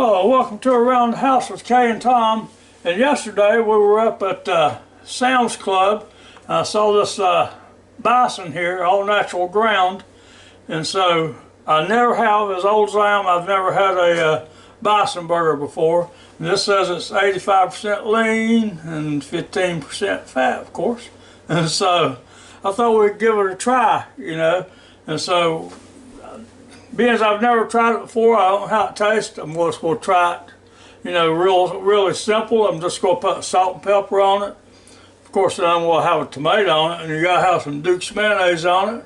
Hello, welcome to Around the House with Kay and Tom. And yesterday we were up at Sam's Club. I saw this bison here, all natural ground. And so I never have, as old as I am, I've never had a bison burger before. And this says it's 85% lean and 15% fat, of course. And so I thought we'd give it a try, you know. And so being as I've never tried it before, I don't know how it tastes. I'm just going to try it, you know, really simple. I'm just going to put salt and pepper on it. Of course, then I'm going to have a tomato on it, and you got to have some Duke's mayonnaise on it,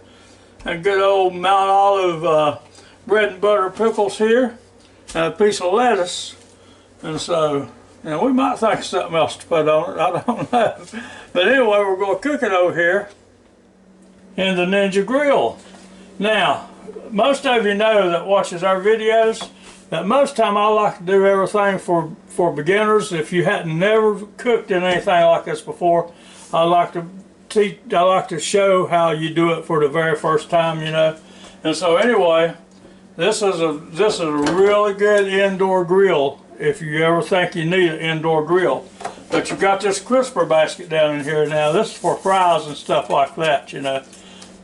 and good old Mount Olive bread and butter pickles here, and a piece of lettuce. And so, you know, we might think of something else to put on it. I don't know. But anyway, we're going to cook it over here in the Ninja Grill. Now, most of you know that watches our videos that most time I like to do everything for beginners. If you hadn't never cooked in anything like this before, I like to show how you do it for the very first time, you know. And so anyway, this is a really good indoor grill if you ever think you need an indoor grill. But you got this crisper basket down in here now. This is for fries and stuff like that, you know.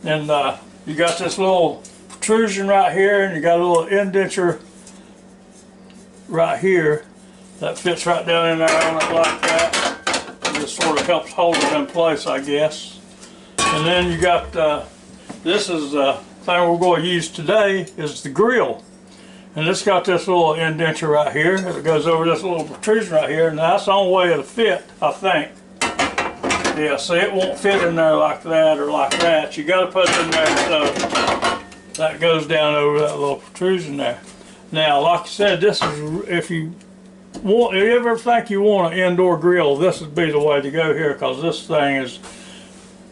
And you got this little protrusion right here, and you got a little indenture right here that fits right down in there on it like that. It just sort of helps hold it in place, I guess. And then you got this is the thing we're going to use today is the grill, and it's got this little indenture right here. It goes over this little protrusion right here, and that's the only way it'll fit, I think. Yeah, see, it won't fit in there like that or like that. You got to put it in there so that goes down over that little protrusion there. Now, like I said, this is, if you ever think you want an indoor grill, this would be the way to go here, because this thing is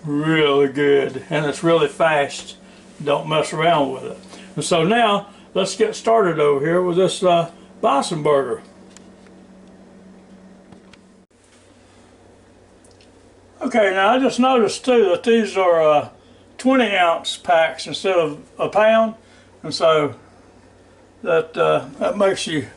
really good and it's really fast. Don't mess around with it. And so now, let's get started over here with this bison burger. Okay, now I just noticed too that these are 20-ounce packs instead of a pound, and so that makes you,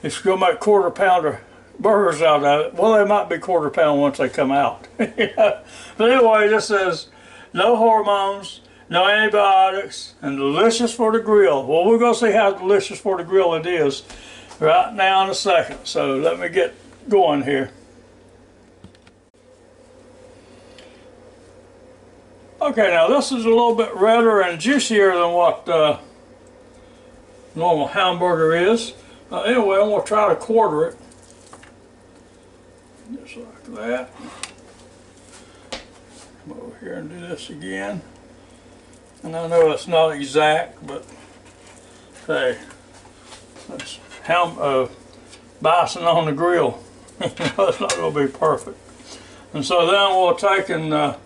if you're gonna make quarter-pounder burgers out of it, well, they might be quarter-pound once they come out. You know? But anyway, this says no hormones, no antibiotics, and delicious for the grill. Well, we're gonna see how delicious for the grill it is right now in a second. So let me get going here. Okay, now this is a little bit redder and juicier than what normal hamburger is. Anyway, I'm going to try to quarter it. Just like that. Come over here and do this again. And I know it's not exact, but hey, that's bison on the grill. It's not going to be perfect. And so then we'll take and go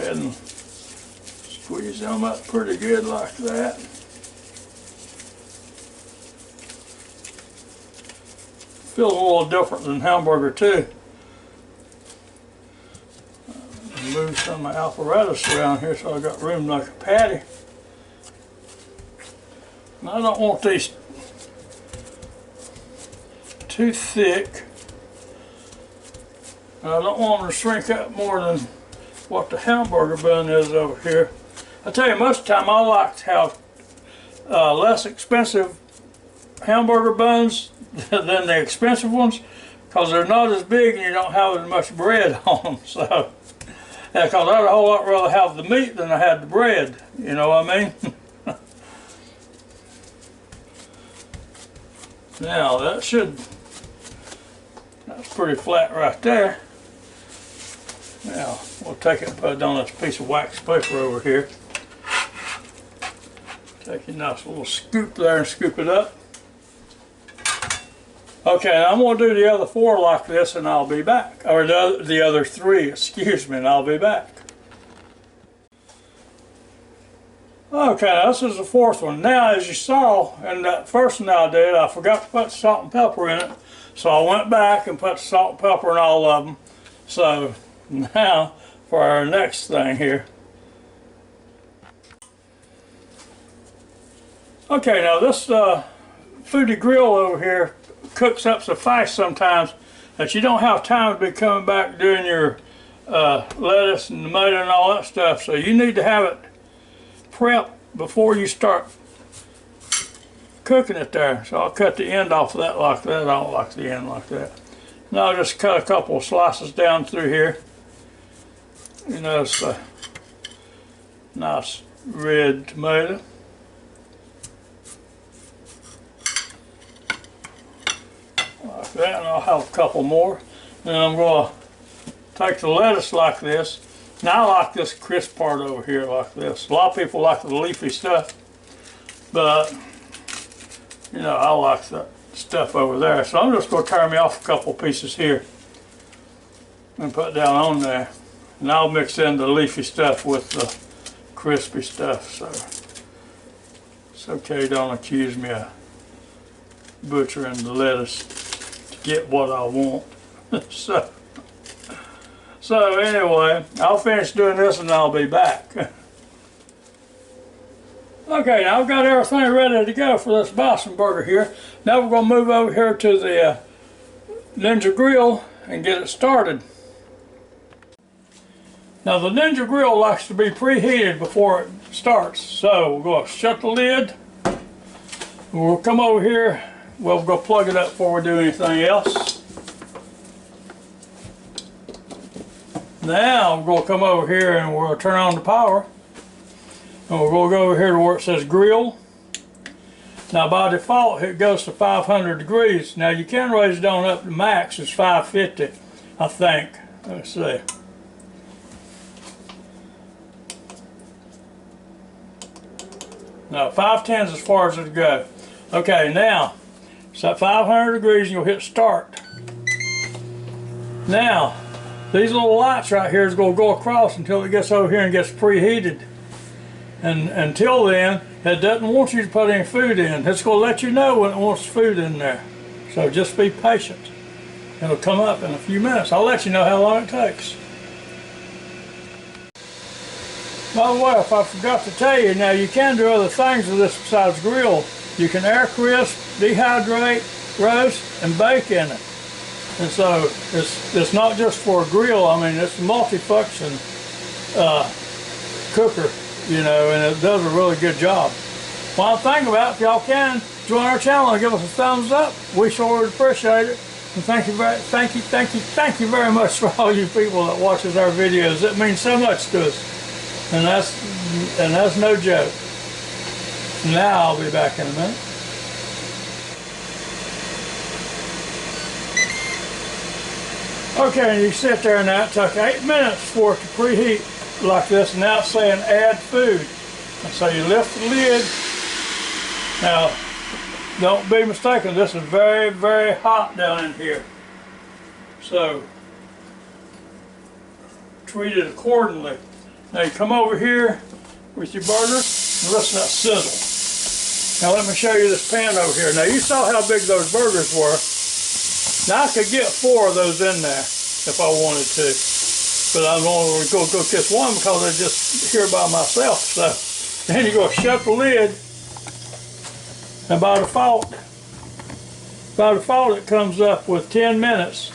ahead and squeeze them up pretty good like that. Feels a little different than hamburger too. Move some of my apparatus around here so I got room like a patty. And I don't want these too thick. And I don't want them to shrink up more than what the hamburger bun is over here. I tell you, most of the time I like to have less expensive hamburger buns than the expensive ones, because they're not as big and you don't have as much bread on them. So, yeah, because I'd a whole lot rather have the meat than I had the bread. You know what I mean? Now that's pretty flat right there. Now, we'll take it and put it on this piece of wax paper over here. Take a nice little scoop there and scoop it up. Okay, I'm going to do the other 4 like this and I'll be back. Or the other 3, excuse me, and I'll be back. Okay, this is the 4th one. Now, as you saw in that first one I did, I forgot to put salt and pepper in it. So I went back and put salt and pepper in all of them. So now for our next thing here. Okay, now this FOODi grill over here cooks up so fast sometimes that you don't have time to be coming back doing your lettuce and tomato and all that stuff. So you need to have it prepped before you start cooking it there. So I'll cut the end off of that like that. I don't like the end like that. Now I'll just cut a couple of slices down through here. You know, it's a nice red tomato. Like that, and I'll have a couple more. Then I'm going to take the lettuce like this. Now I like this crisp part over here like this. A lot of people like the leafy stuff, but you know, I like that stuff over there. So I'm just going to tear me off a couple pieces here and put down on there. And I'll mix in the leafy stuff with the crispy stuff. So it's okay, don't accuse me of butchering the lettuce to get what I want. So anyway, I'll finish doing this and I'll be back. Okay, now I've got everything ready to go for this bison burger here. Now we're going to move over here to the Ninja grill and get it started. Now the Ninja grill likes to be preheated before it starts. So we're going to shut the lid. We'll come over here. Well, we're going to plug it up before we do anything else. Now we're going to come over here and we'll turn on the power. And we're going to go over here to where it says grill. Now by default it goes to 500 degrees. Now you can raise it on up to max. It's 550, I think. Let's see. No, 510 is as far as it'll go. Okay, now it's at 500 degrees and you'll hit start. Now these little lights right here is going to go across until it gets over here and gets preheated. And until then, it doesn't want you to put any food in. It's going to let you know when it wants food in there. So just be patient. It'll come up in a few minutes. I'll let you know how long it takes. By the way, if I forgot to tell you, now you can do other things with this besides grill. You can air crisp, dehydrate, roast, and bake in it. And so it's not just for a grill. I mean, it's a multi-function cooker, you know, and it does a really good job. One thing about it, if y'all can join our channel and give us a thumbs up, we sure would appreciate it. And thank you very much for all you people that watches our videos. It means so much to us, and that's no joke. Now I'll be back in a minute. Okay, and you sit there and that took 8 minutes for it to preheat like this, and now it's saying add food. And so you lift the lid. Now, don't be mistaken, this is very, very hot down in here. So, treat it accordingly. Now you come over here with your burger and listen to that sizzle. Now let me show you this pan over here. Now you saw how big those burgers were. Now I could get 4 of those in there if I wanted to. But I'm only going to cook this one because I'm just here by myself. So then you go shut the lid. And by default it comes up with 10 minutes.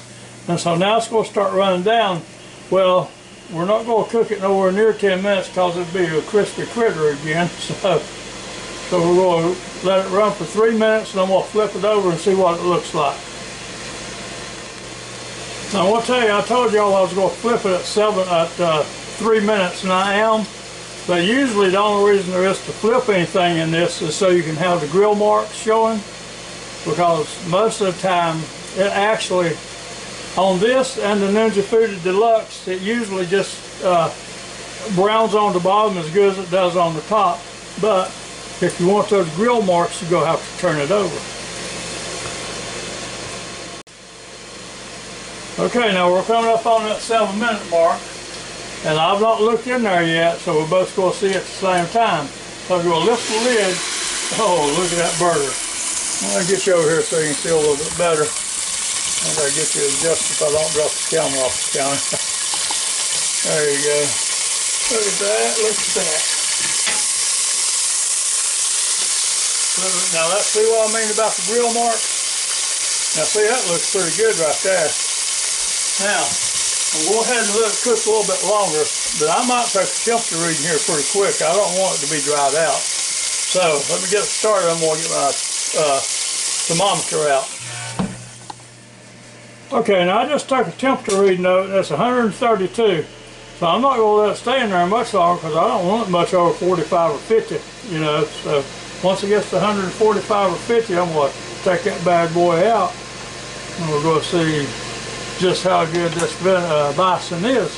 And so now it's going to start running down. Well, we're not going to cook it nowhere near 10 minutes because it'll be a crispy critter again. So we're going to let it run for 3 minutes, and I'm going to flip it over and see what it looks like. Now I want to tell you, I told y'all I was going to flip it at 3 minutes, and I am. But usually the only reason there is to flip anything in this is so you can have the grill marks showing, because most of the time it actually, on this and the Ninja FOODi Deluxe, it usually just browns on the bottom as good as it does on the top. But if you want those grill marks, you're going to have to turn it over. Okay, now we're coming up on that 7-minute mark, and I've not looked in there yet, so we're both going to see it at the same time. So I'm going to lift the lid. Oh, look at that burger. I'm going to get you over here so you can see a little bit better. I'm going to get you adjusted so I don't drop the camera off the counter. There you go. Look at that, look at that. Now let's see what I mean about the grill marks. Now see, that looks pretty good right there. Now, I'll go ahead and let it cook a little bit longer, but I might take a temperature reading here pretty quick. I don't want it to be dried out. So let me get started. I'm going to get my thermometer out. Okay, now I just took a temperature reading note. That's 132. So I'm not going to let it stay in there much longer because I don't want it much over 45 or 50, you know. So once it gets to 145 or 50, I'm going to take that bad boy out and we're going to see just how good this bison is.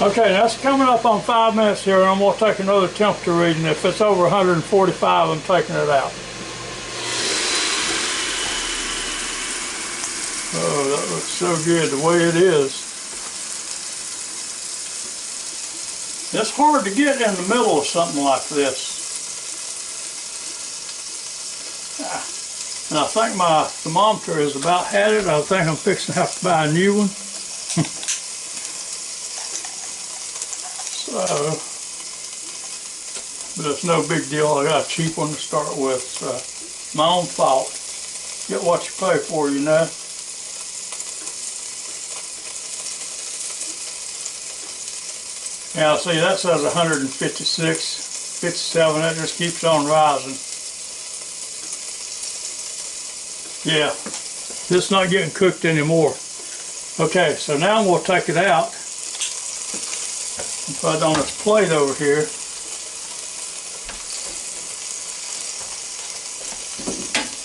Okay, that's coming up on 5 minutes here, and I'm going to take another temperature reading. If it's over 145, I'm taking it out. Oh, that looks so good the way it is. It's hard to get in the middle of something like this. And I think my thermometer is about had it. I think I'm fixing to have to buy a new one. So, but it's no big deal. I got a cheap one to start with. So, my own fault. Get what you pay for, you know. Now, see, that says 156, 57. That just keeps on rising. Yeah, it's not getting cooked anymore. Okay, so now I'm going to take it out and put it on this plate over here.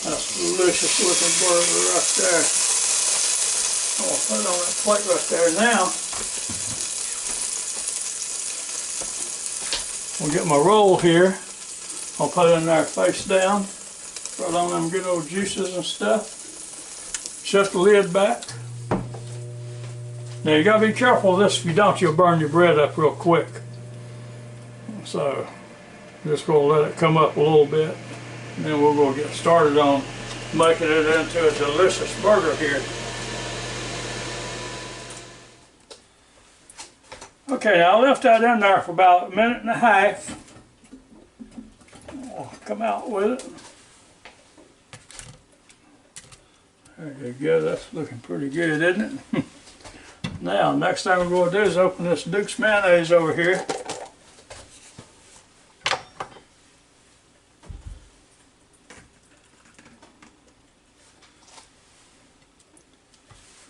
That's a delicious looking burger right there. I'm going to put it on that plate right there now. I'll get my roll here. I'll put it in there face down. Right on them good old juices and stuff. Shut the lid back. Now you gotta be careful of this. If you don't, you'll burn your bread up real quick. So just gonna let it come up a little bit, and then we're gonna get started on making it into a delicious burger here. Okay, now I left that in there for about a minute and a half. I'll come out with it. There you go, that's looking pretty good, isn't it? Now, next thing we're going to do is open this Duke's mayonnaise over here.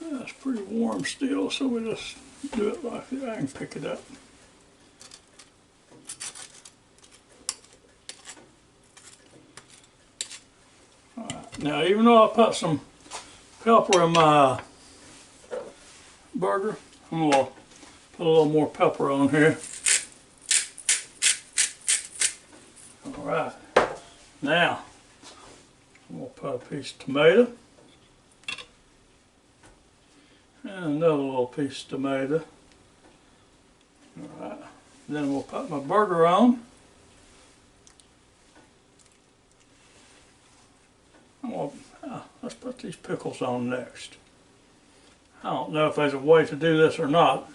That's pretty warm still, so we just do it like that. I can pick it up. All right. Now, even though I put some pepper in my burger, I'm going to put a little more pepper on here. All right. Now, I'm going to put a piece of tomato. And another little piece of tomato. Alright, then we'll put my burger on. Let's put these pickles on next. I don't know if there's a way to do this or not.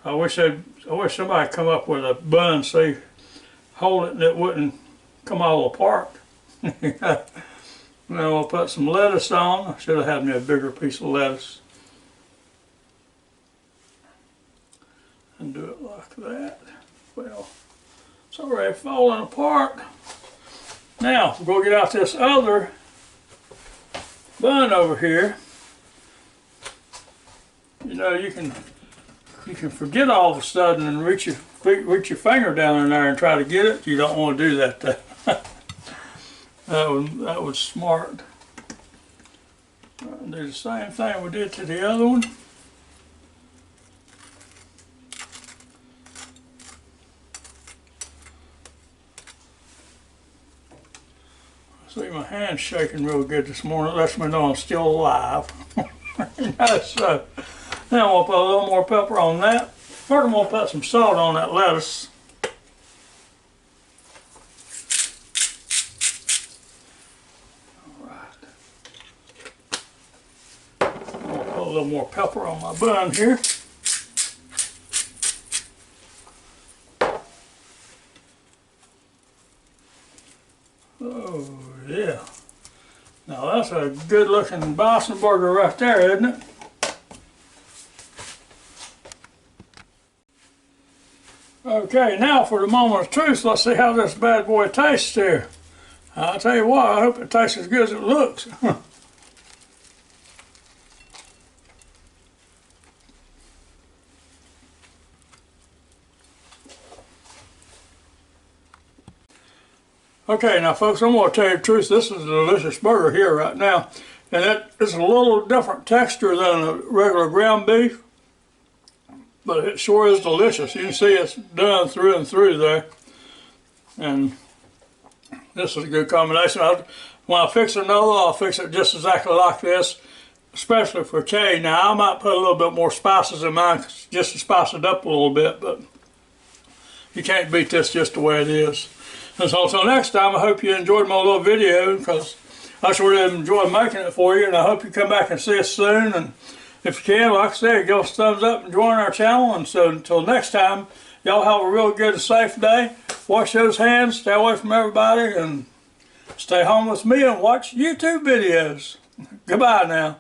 I wish somebody come up with a bun so you hold it and it wouldn't come all apart. Now we'll put some lettuce on. I should have had me a bigger piece of lettuce. And do it like that. Well, it's already falling apart. Now, we're going to get out this other bun over here. You know, you can forget all of a sudden and reach your finger down in there and try to get it. You don't want to do that. That was smart. Do the same thing we did to the other one. See, my hand's shaking real good this morning. It lets me know I'm still alive. So, now we'll put a little more pepper on that. First, I'm going to put some salt on that lettuce. All right. I'm going to put a little more pepper on my bun here. Oh yeah. Now that's a good looking bison burger right there, isn't it? Okay, now for the moment of truth, let's see how this bad boy tastes here. I'll tell you what, I hope it tastes as good as it looks. Okay, now folks, I'm going to tell you the truth. This is a delicious burger here right now. And it's a little different texture than a regular ground beef. But it sure is delicious. You can see it's done through and through there. And this is a good combination. When I fix another, I'll fix it just exactly like this. Especially for Kay. Now, I might put a little bit more spices in mine just to spice it up a little bit. But you can't beat this just the way it is. And so until next time, I hope you enjoyed my little video, because I sure did enjoy making it for you, and I hope you come back and see us soon. And if you can, like I said, give us a thumbs up and join our channel. And so until next time, y'all have a real good and safe day. Wash those hands, stay away from everybody, and stay home with me and watch YouTube videos. Goodbye now.